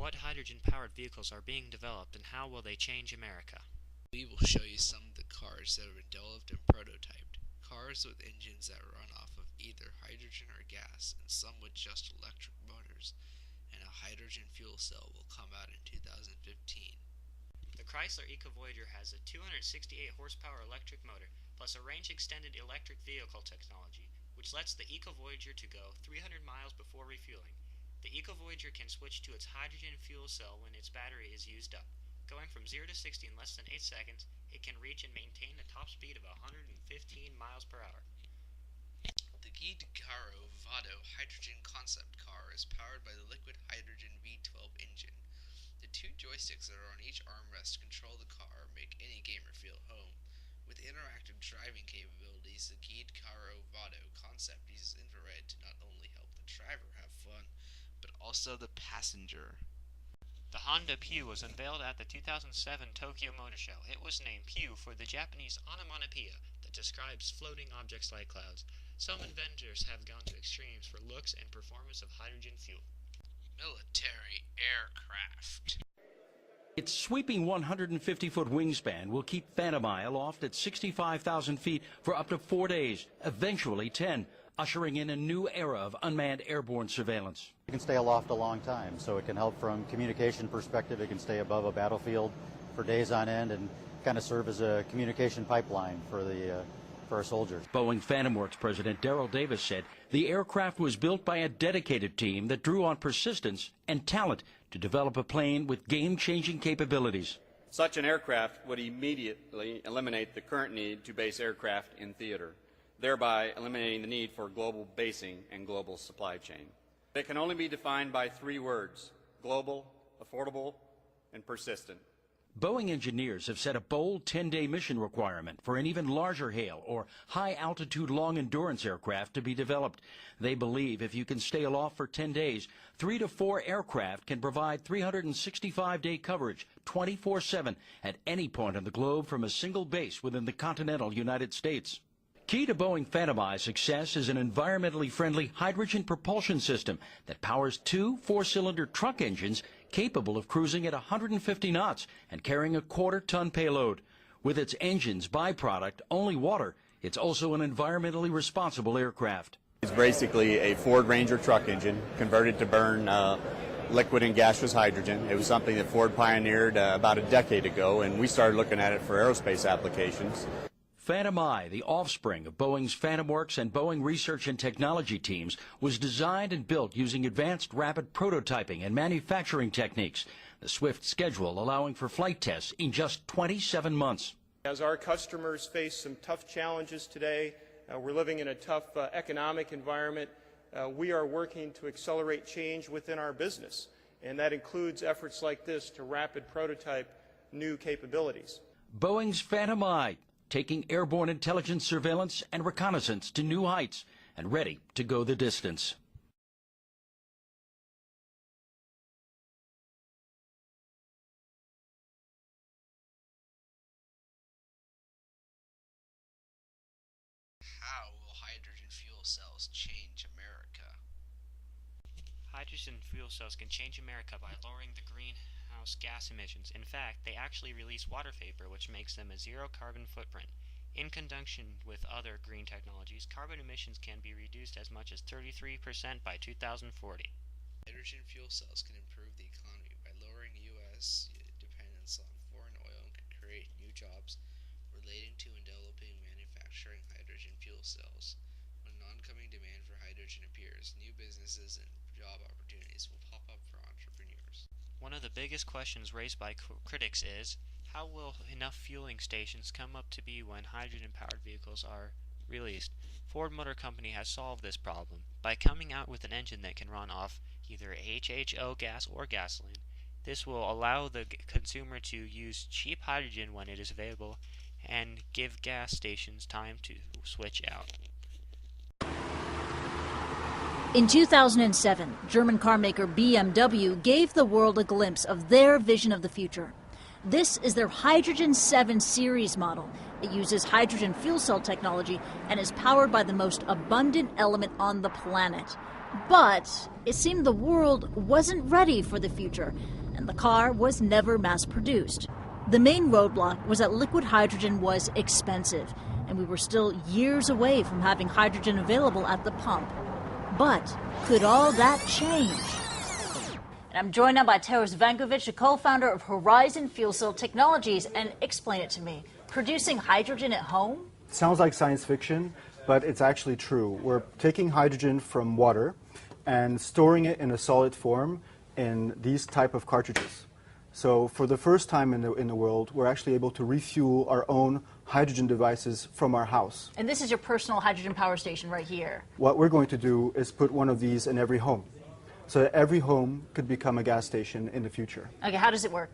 What hydrogen-powered vehicles are being developed and how will they change America? We will show you some of the cars that have been developed and prototyped. Cars with engines that run off of either hydrogen or gas, and some with just electric motors, and a hydrogen fuel cell will come out in 2015. The Chrysler EcoVoyager has a 268 horsepower electric motor, plus a range-extended electric vehicle technology, which lets the EcoVoyager to go 300 miles before refueling. The EcoVoyager can switch to its hydrogen fuel cell when its battery is used up. Going from 0 to 60 in less than 8 seconds, it can reach and maintain a top speed of 115 miles per hour. The Guide Caro Vado hydrogen concept car is powered by the liquid hydrogen V12 engine. The two joysticks that are on each armrest control the car and make any gamer feel at home. With interactive driving capabilities, the Guide Caro Vado concept uses infrared to not only help the driver have fun, but also the passenger. The Honda Pew was unveiled at the 2007 Tokyo Motor Show. It was named Pew for the Japanese onomatopoeia that describes floating objects like clouds. Some inventors have gone to extremes for looks and performance of hydrogen fuel. Military aircraft. Its sweeping 150-foot wingspan will keep Phantom Eye aloft at 65,000 feet for up to 4 days, eventually 10, ushering in a new era of unmanned airborne surveillance. It can stay aloft a long time, so it can help from communication perspective. It can stay above a battlefield for days on end and kind of serve as a communication pipeline for our soldiers. Boeing Phantom Works President Daryl Davis said the aircraft was built by a dedicated team that drew on persistence and talent to develop a plane with game-changing capabilities. Such an aircraft would immediately eliminate the current need to base aircraft in theater, thereby eliminating the need for global basing and global supply chain. It can only be defined by 3 words: global, affordable, and persistent. Boeing engineers have set a bold 10-day mission requirement for an even larger HALE, or high-altitude long-endurance aircraft, to be developed. They believe if you can stay aloft for 10 days, 3 to 4 aircraft can provide 365-day coverage 24/7 at any point on the globe from a single base within the continental United States. Key to Boeing Phantom Eye's success is an environmentally friendly hydrogen propulsion system that powers 2 4-cylinder truck engines capable of cruising at 150 knots and carrying a quarter-ton payload. With its engine's byproduct, only water, it's also an environmentally responsible aircraft. It's basically a Ford Ranger truck engine converted to burn liquid and gaseous hydrogen. It was something that Ford pioneered about a decade ago, and we started looking at it for aerospace applications. Phantom Eye, the offspring of Boeing's Phantom Works and Boeing Research and Technology teams, was designed and built using advanced rapid prototyping and manufacturing techniques, the swift schedule allowing for flight tests in just 27 months. As our customers face some tough challenges today, we're living in a tough economic environment, we are working to accelerate change within our business, and that includes efforts like this to rapid prototype new capabilities. Boeing's Phantom Eye, taking airborne intelligence surveillance and reconnaissance to new heights and ready to go the distance. How will hydrogen fuel cells change America? Hydrogen fuel cells can change America by lowering the greenhouse gas emissions. In fact, they actually release water vapor, which makes them a zero carbon footprint. In conjunction with other green technologies, carbon emissions can be reduced as much as 33% by 2040. Hydrogen fuel cells can improve the economy by lowering U.S. dependence on foreign oil and can create new jobs relating to and developing manufacturing hydrogen fuel cells. When an oncoming demand for hydrogen appears, new businesses and job opportunities will pop up for entrepreneurs. One of the biggest questions raised by critics is, how will enough fueling stations come up to be when hydrogen-powered vehicles are released? Ford Motor Company has solved this problem by coming out with an engine that can run off either HHO gas or gasoline. This will allow the consumer to use cheap hydrogen when it is available and give gas stations time to switch out. In 2007, German carmaker BMW gave the world a glimpse of their vision of the future. This is their Hydrogen 7 series model. It uses hydrogen fuel cell technology and is powered by the most abundant element on the planet, But it seemed the world wasn't ready for the future, and the car was never mass-produced. The main roadblock was that liquid hydrogen was expensive, and we were still years away from having hydrogen available at the pump. But could all that change? And I'm joined now by Taras Vankovic, the co-founder of Horizon Fuel Cell Technologies, and explain it to me. Producing hydrogen at home? It sounds like science fiction, but it's actually true. We're taking hydrogen from water and storing it in a solid form in these type of cartridges. So for the first time in the world, we're actually able to refuel our own hydrogen devices from our house. And this is your personal hydrogen power station right here. What we're going to do is put one of these in every home, so that every home could become a gas station in the future. Okay, how does it work?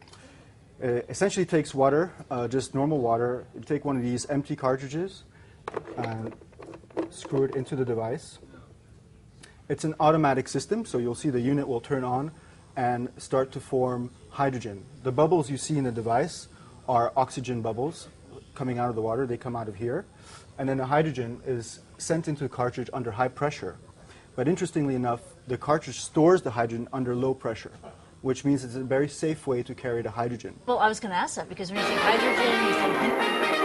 It essentially takes water, just normal water. You take one of these empty cartridges and screw it into the device. It's an automatic system, so you'll see the unit will turn on and start to form hydrogen. The bubbles you see in the device are oxygen bubbles coming out of the water. They come out of here. And then the hydrogen is sent into the cartridge under high pressure. But interestingly enough, the cartridge stores the hydrogen under low pressure, which means it's a very safe way to carry the hydrogen. Well, I was going to ask that because when you think hydrogen, you think